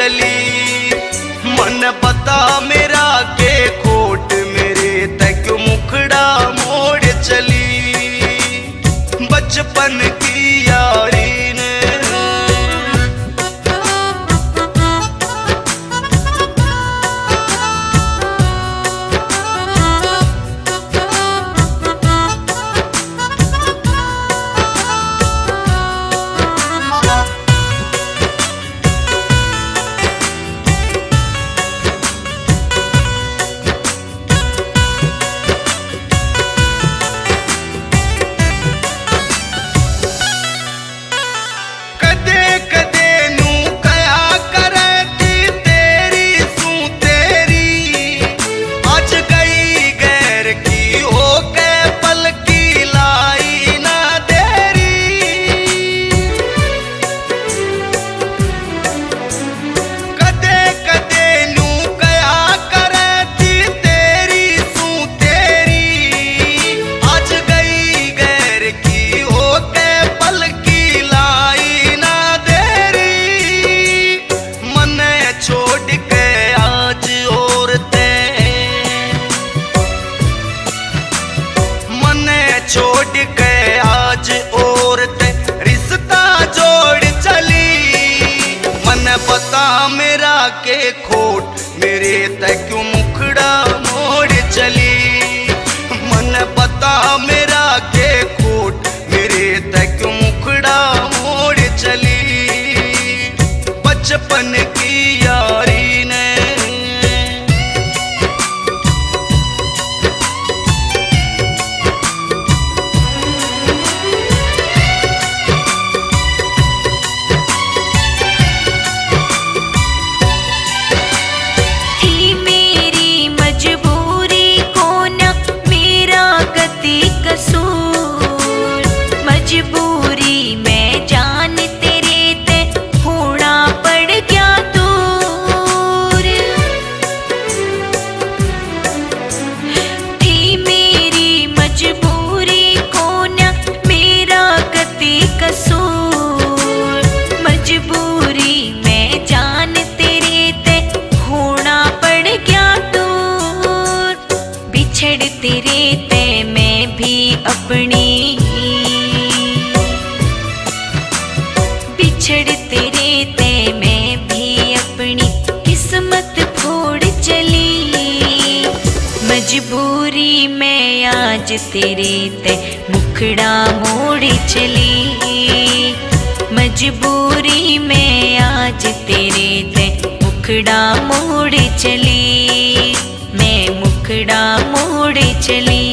चली। मन बता मेरा के खोट मेरे तक मुखड़ा मोड़ चली। बचपन की यारी ने छोड़ के आज औरतें रिश्ता जोड़ चली। मन पता मेरा के खोट मेरे तक क्यों मुखड़ा मोड़ चली। मन पता मेरा के खोट मेरे तक क्यों मुखड़ा मोड़ चली। बचपन की यारी ने मजबूरी में जान तेरे ते होना पड़ गया दूर। थी मेरी मजबूरी को न मेरा गति कसूर। मजबूरी में जान तेरे ते होना पड़ गया दूर। बिछड़ तेरे ते मैं भी अपनी बिछड़ तेरे ते मैं भी अपनी किस्मत फोड़ चली। मजबूरी में आज तेरे ते मुखड़ा मोड़ चली। मजबूरी में आज तेरे ते मुखड़ा मोड़ चली। मैं मुखड़ा मोड़ चली।